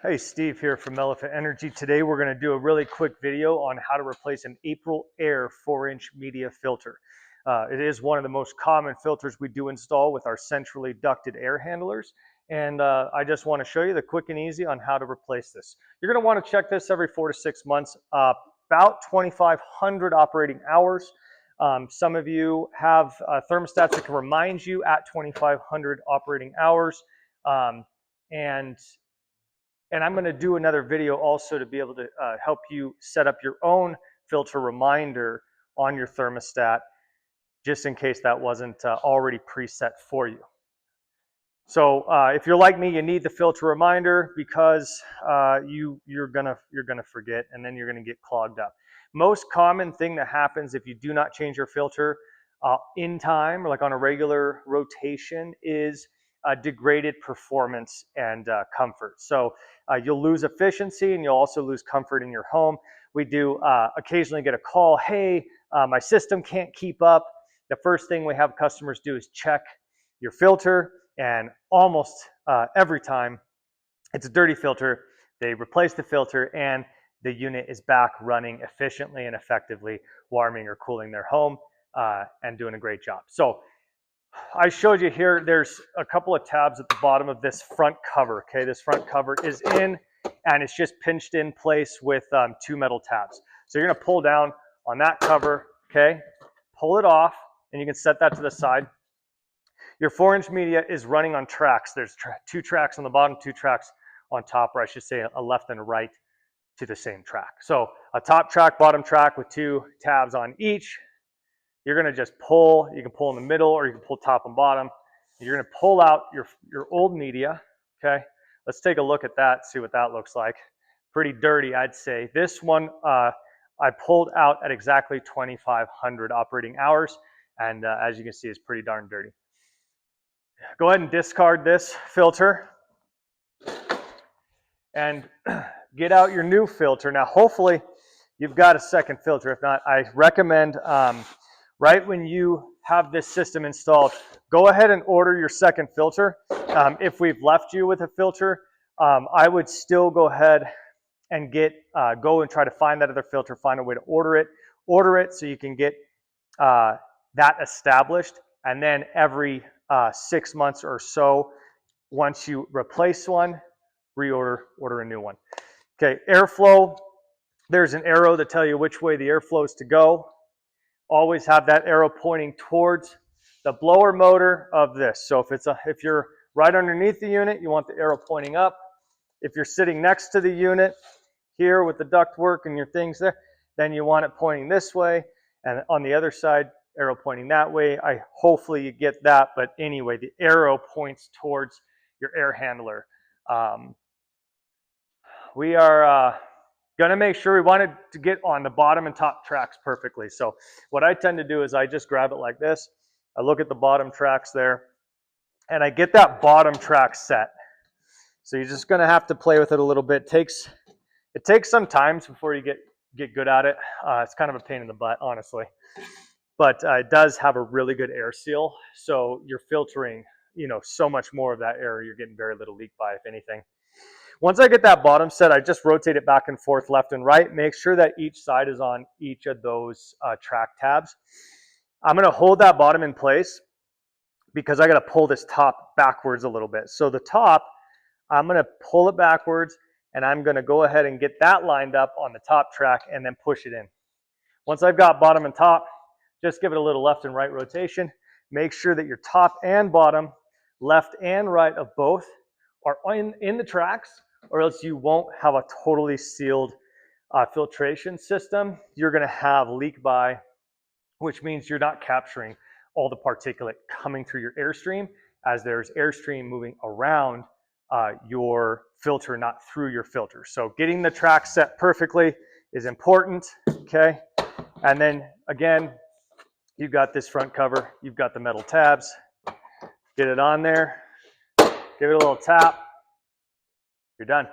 Hey, Steve here from Elephant Energy. Today we're going to do a really quick video on how to replace an Aprilaire 4-inch media filter. It is one of the most common filters we do install with our centrally ducted air handlers. And I just want to show you the quick and easy on how to replace this. You're going to want to check this every 4 to 6 months, about 2,500 operating hours. Some of you have thermostats that can remind you at 2,500 operating hours. And I'm going to do another video also to be able to help you set up your own filter reminder on your thermostat, just in case that wasn't already preset for you. So if you're like me, you need the filter reminder because you're gonna forget, and then you're gonna get clogged up. Most common thing that happens if you do not change your filter in time, or like on a regular rotation, is degraded performance and comfort. So you'll lose efficiency and you'll also lose comfort in your home. We do occasionally get a call, hey, my system can't keep up. The first thing we have customers do is check your filter, and almost every time it's a dirty filter. They replace the filter and the unit is back running efficiently and effectively, warming or cooling their home and doing a great job. So I showed you here, there's a couple of tabs at the bottom of this front cover. Okay, this front cover is in and it's just pinched in place with 2 metal tabs. So you're gonna pull down on that cover, okay, pull it off, and you can set that to the side. Your 4-inch media is running on tracks. There's 2 tracks on the bottom, 2 tracks on top, or I should say a left and a right to the same track. So a top track, bottom track with 2 tabs on each. You're gonna just pull, you can pull in the middle or you can pull top and bottom. You're gonna pull out your old media, okay? Let's take a look at that, see what that looks like. Pretty dirty, I'd say. This one I pulled out at exactly 2,500 operating hours, and as you can see, it's pretty darn dirty. Go ahead and discard this filter and get out your new filter. Now, hopefully you've got a second filter. If not, I recommend right when you have this system installed, go ahead and order your second filter. If we've left you with a filter, I would still go ahead and go and try to find that other filter, find a way to order it so you can get that established, and then every 6 months or so, once you replace one, order a new one. Okay, airflow, there's an arrow to tell you which way the airflow is to go. Always have that arrow pointing towards the blower motor of this. So if you're right underneath the unit, you want the arrow pointing up. If you're sitting next to the unit here with the ductwork and your things there, then you want it pointing this way, and on the other side, arrow pointing that way. Hopefully you get that, but anyway, the arrow points towards your air handler. We are gonna make sure we want it to get on the bottom and top tracks perfectly. So what I tend to do is I just grab it like this. I look at the bottom tracks there, and I get that bottom track set. So you're just gonna have to play with it a little bit. It takes some time before you get good at it. It's kind of a pain in the butt, honestly. But it does have a really good air seal, so you're filtering, so much more of that air. You're getting very little leak by, if anything. Once I get that bottom set, I just rotate it back and forth, left and right. Make sure that each side is on each of those track tabs. I'm gonna hold that bottom in place because I gotta pull this top backwards a little bit. So the top, I'm gonna pull it backwards, and I'm gonna go ahead and get that lined up on the top track and then push it in. Once I've got bottom and top, just give it a little left and right rotation. Make sure that your top and bottom, left and right of both, are in the tracks, or else you won't have a totally sealed filtration system. You're gonna have leak by, which means you're not capturing all the particulate coming through your airstream, as there's airstream moving around your filter, not through your filter. So getting the track set perfectly is important, okay? And then again, you've got this front cover, you've got the metal tabs. Get it on there, give it a little tap, you're done.